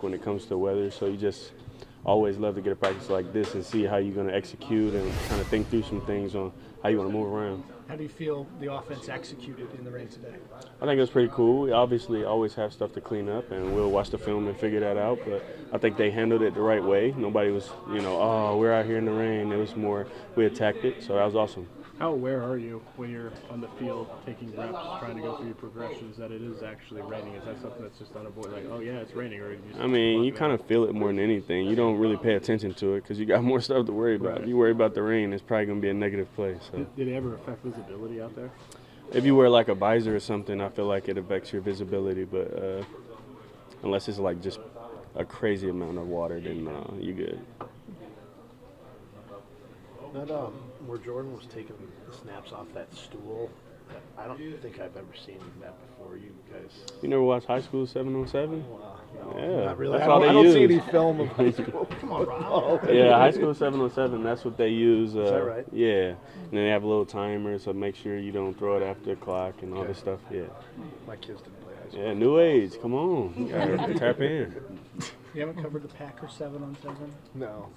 when it comes to weather, so you just always love to get a practice like this and see how you're going to execute and kind of think through some things on how you want to move around. How do you feel the offense executed in the rain today? I think it was pretty cool. We obviously always have stuff to clean up, and we'll watch the film and figure that out, but I think they handled it the right way. Nobody was, oh, we're out here in the rain. It was more, we attacked it, so that was awesome. How aware are you when you're on the field taking reps, trying to go through your progressions, that it is actually raining? Is that something that's just unavoidable? Like, oh yeah, it's raining, or you kind of feel it more than anything. You don't really pay attention to it because you got more stuff to worry about. Right. If you worry about the rain, it's probably going to be a negative play. So. Did it ever affect visibility out there? If you wear like a visor or something, I feel like it affects your visibility, but unless it's like just a crazy amount of water, then you're good. That where Jordan was taking the snaps off that stool, I don't think I've ever seen that before. You guys, You never watched High School 7-on-7? no, Yeah, not really. that's I all don't, they I don't see use. any film of high school. Come on, Rob. Yeah, High School 7-on-7, that's what they use. Is that right? Yeah, and then they have a little timer, so make sure you don't throw it after the clock and all this stuff. Yeah, My kids didn't play high school. yeah, new age. Come on, you gotta tap in. You haven't covered the Packers 7-on-7? No.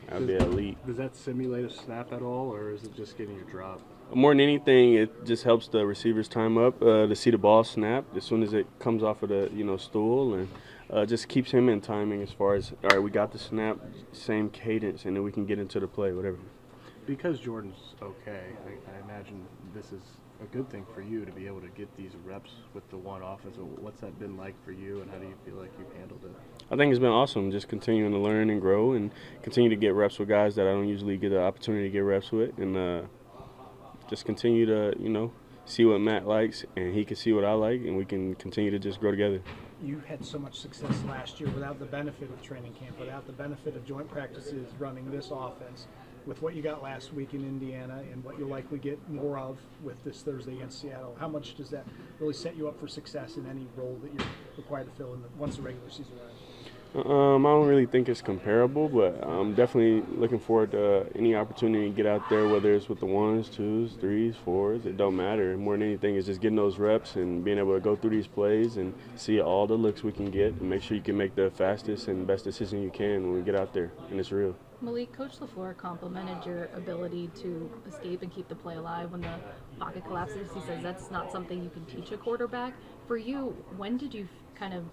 That'd be elite. Does that simulate a snap at all, or is it just getting your drop? More than anything, it just helps the receivers time up to see the ball snap as soon as it comes off of the stool, and just keeps him in timing as far as, all right, we got the snap, same cadence, and then we can get into the play, whatever. Because Jordan's okay, I imagine this is a good thing for you to be able to get these reps with the one offense. What's that been like for you, and how do you feel like you've handled it? I think it's been awesome, just continuing to learn and grow and continue to get reps with guys that I don't usually get the opportunity to get reps with, and just continue to, see what Matt likes and he can see what I like, and we can continue to just grow together. You had so much success last year without the benefit of training camp, without the benefit of joint practices, running this offense. With what you got last week in Indiana and what you'll likely get more of with this Thursday against Seattle, how much does that really set you up for success in any role that you're required to fill in once the regular season ends? I don't really think it's comparable, but I'm definitely looking forward to any opportunity to get out there, whether it's with the 1s, 2s, 3s, 4s. It don't matter. More than anything, is just getting those reps and being able to go through these plays and see all the looks we can get and make sure you can make the fastest and best decision you can when we get out there, and it's real. Malik, Coach LaFleur complimented your ability to escape and keep the play alive when the pocket collapses. He says that's not something you can teach a quarterback. For you, when did you kind of,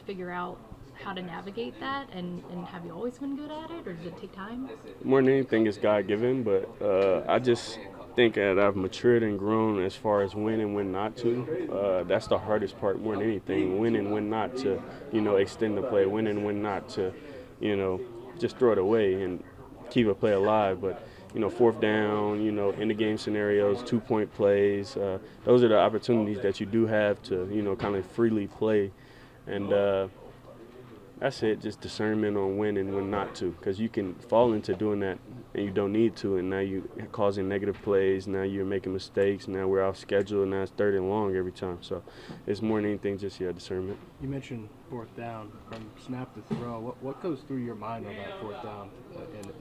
figure out how to navigate that, and have you always been good at it, or does it take time? More than anything, it's God-given, but I just think that I've matured and grown as far as when and when not to. That's the hardest part more than anything, when and when not to, extend the play, when and when not to, just throw it away and keep a play alive. But, fourth down, in the game scenarios, 2-point plays, those are the opportunities that you do have to, kind of freely play. And that's it, just discernment on when and when not to, because you can fall into doing that and you don't need to, and now you're causing negative plays, now you're making mistakes, now we're off schedule, and now it's 3rd and long every time. So it's more than anything just discernment. You mentioned fourth down, from snap to throw. What goes through your mind on that fourth down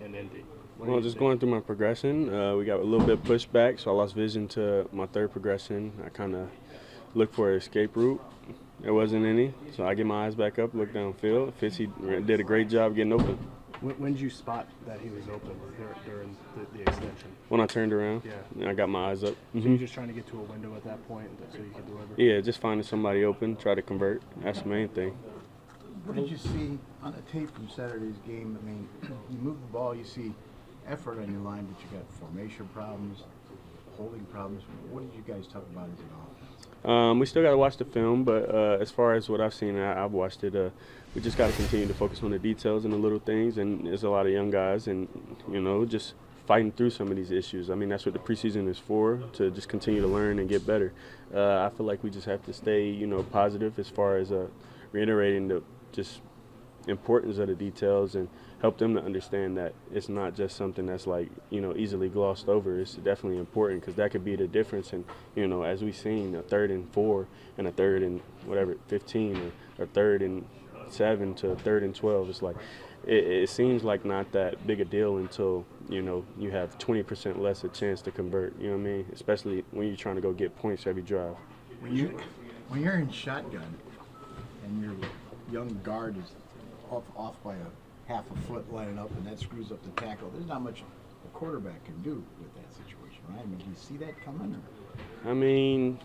in Indy? Well, just going through my progression, we got a little bit of pushback, so I lost vision to my 3rd progression. I kind of looked for an escape route. There wasn't any, so I get my eyes back up, look downfield. Fitzy did a great job getting open. When did you spot that he was open during the extension? When I turned around, yeah, I got my eyes up. So you're just trying to get to a window at that point so you can deliver? Yeah, just finding somebody open, try to convert. That's the main thing. What did you see on the tape from Saturday's game? I mean, you move the ball, you see effort on your line, but you got formation problems, holding problems. What did you guys talk about as an offense? We still got to watch the film, but as far as what I've seen, I've watched it. We just got to continue to focus on the details and the little things, and there's a lot of young guys, and, just fighting through some of these issues. I mean, that's what the preseason is for, to just continue to learn and get better. I feel like we just have to stay, positive as far as reiterating the just importance of the details and help them to understand that it's not just something that's easily glossed over. It's definitely important, because that could be the difference in, as we've seen, a 3rd and 4 and a 3rd and 15 or 3rd and 7 to a 3rd and 12. It's like, it seems like not that big a deal until, you have 20% less a chance to convert, you know what I mean? Especially when you're trying to go get points every drive. When you're in shotgun and you're young guard is off by a half a foot lining up, and that screws up the tackle. There's not much a quarterback can do with that situation, right? I mean, do you see that coming? Or? I mean,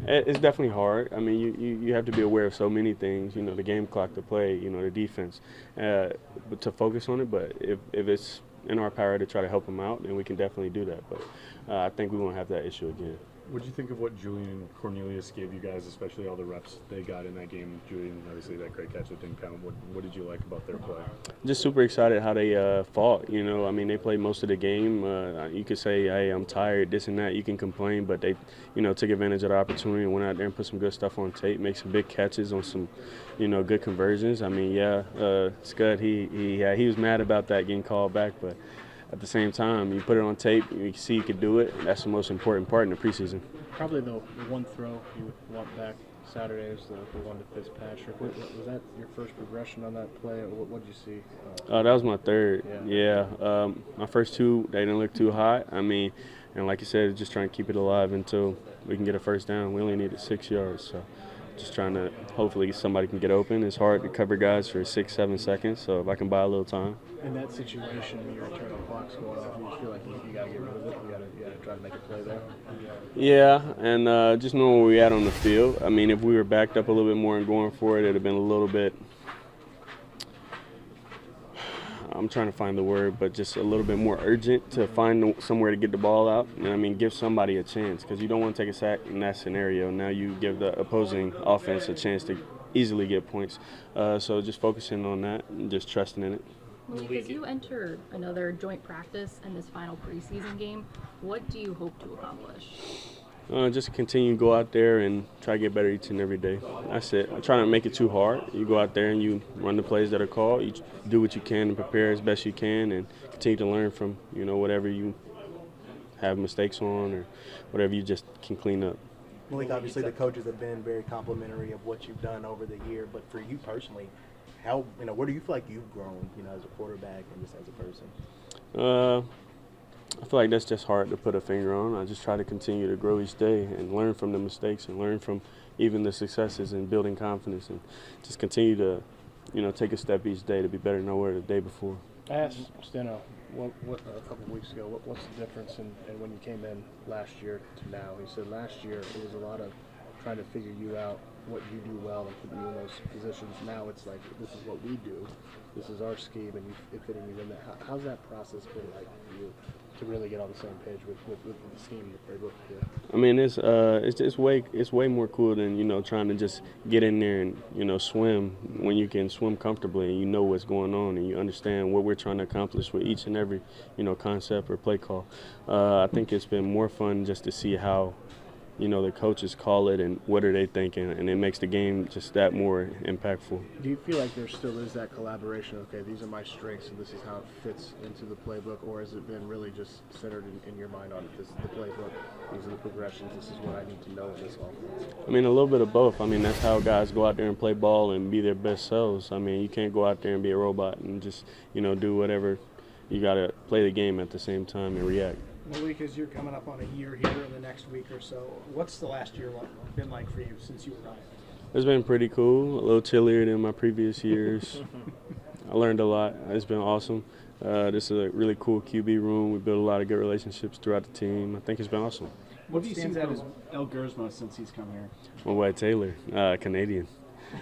it's definitely hard. I mean, you have to be aware of so many things, you know, the game clock to play, you know, the defense, but to focus on it. But if it's in our power to try to help them out, then we can definitely do that. But I think we won't have that issue again. What did you think of what Julian and Cornelius gave you guys, especially all the reps they got in that game? Julian, obviously, that great catch that didn't count. What did you like about their play? Just super excited how they fought. You know, I mean, they played most of the game. You could say, hey, I'm tired, this and that. You can complain, but they, you know, took advantage of the opportunity and went out there and put some good stuff on tape, make some big catches on some, you know, good conversions. I mean, yeah, Scud, he was mad about that getting called back, but at the same time, you put it on tape, you see you could do it. That's the most important part in the preseason. Probably the one throw you want back Saturday is the one to Fitzpatrick. Was that your first progression on that play? What did you see? That was my third. Yeah. My first two, they didn't look too hot. I mean, and like you said, just trying to keep it alive until we can get a first down. We only needed 6 yards, so just trying to hopefully somebody can get open. It's hard to cover guys for 6-7 seconds, so if I can buy a little time. In that situation, when your internal clock's going off, you feel like you got to get rid of it. You got to try to make a play there. Yeah, and just knowing where we at on the field. I mean, if we were backed up a little bit more and going for it, it'd have been a little bit. I'm trying to find the word, but just a little bit more urgent to find somewhere to get the ball out. And I mean, give somebody a chance, because you don't want to take a sack in that scenario. Now you give the opposing offense a chance to easily get points. So just focusing on that and just trusting in it. Malik, as you enter another joint practice in this final preseason game, what do you hope to accomplish? Just continue to go out there and try to get better each and every day. That's it. I try not to make it too hard. You go out there and you run the plays that are called. You do what you can and prepare as best you can, and continue to learn from, you know, whatever you have mistakes on or whatever you just can clean up. Malik, obviously the coaches have been very complimentary of what you've done over the year, but for you personally, how, you know, where do you feel like you've grown, you know, as a quarterback and just as a person? I feel like that's just hard to put a finger on. I just try to continue to grow each day and learn from the mistakes and learn from even the successes and building confidence, and just continue to, you know, take a step each day to be better than I were the day before. I asked Steno a couple of weeks ago, what's the difference in when you came in last year to now? He said last year it was a lot of trying to figure you out, what you do well, and put you in those positions. Now it's like, this is what we do, this is our scheme, and you fitting you in that. How's that process been like for you to really get on the same page with the scheme, the playbook? Yeah. I mean, it's way more cool than, you know, trying to just get in there and, you know, swim when you can swim comfortably and you know what's going on and you understand what we're trying to accomplish with each and every, you know, concept or play call. I think it's been more fun just to see how, you know, the coaches call it and what are they thinking, and it makes the game just that more impactful. Do you feel like there still is that collaboration? Okay, these are my strengths and this is how it fits into the playbook, or has it been really just centered in your mind on this is the playbook, these are the progressions, this is what I need to know in this offense? I mean, a little bit of both. I mean, that's how guys go out there and play ball and be their best selves. I mean, you can't go out there and be a robot and just, you know, do whatever. You got to play the game at the same time and react. Malik, as you're coming up on a year here in the next week or so, what's the last year been like for you since you arrived? It's been pretty cool, a little chillier than my previous years. I learned a lot. It's been awesome. This is a really cool QB room. We built a lot of good relationships throughout the team. I think it's been awesome. What have you seen out of El Gersma since he's come here? My boy Taylor, Canadian.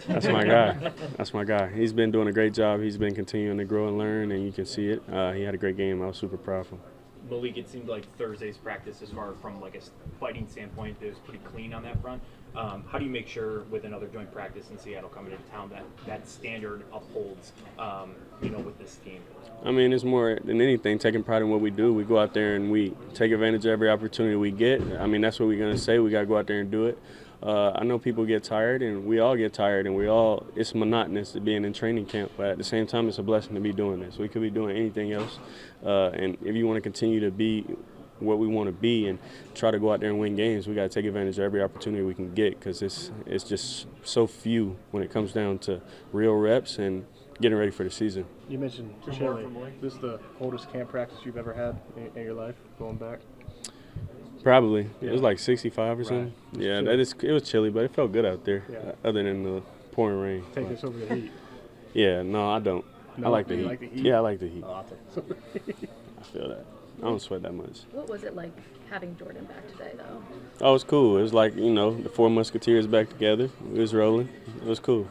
That's my guy. That's my guy. He's been doing a great job. He's been continuing to grow and learn, and you can see it. He had a great game. I was super proud of him. Malik, it seemed like Thursday's practice, as far from like a fighting standpoint, it was pretty clean on that front. How do you make sure with another joint practice in Seattle coming into town that standard upholds, you know, with this team? I mean, it's more than anything taking pride in what we do. We go out there and we take advantage of every opportunity we get. I mean, that's what we're going to say. We got to go out there and do it. I know people get tired, and we all get tired, and it's monotonous to being in training camp, but at the same time, it's a blessing to be doing this. We could be doing anything else, and if you want to continue to be what we want to be and try to go out there and win games, we got to take advantage of every opportunity we can get, because it's just so few when it comes down to real reps and getting ready for the season. You mentioned chilly. This is the coldest camp practice you've ever had in your life, going back? Probably. Yeah. It was like 65 or something. Right. Yeah, it was chilly, but it felt good out there, other than the pouring rain. Take but- this over the Heat. Yeah, no, I don't. No, I like the you Heat. like the Heat? Yeah, I like the Heat. Oh, I'll take I feel that. I don't sweat that much. What was it like having Jordan back today, though? Oh, it was cool. It was like, you know, the Four Musketeers back together. It was rolling. It was cool.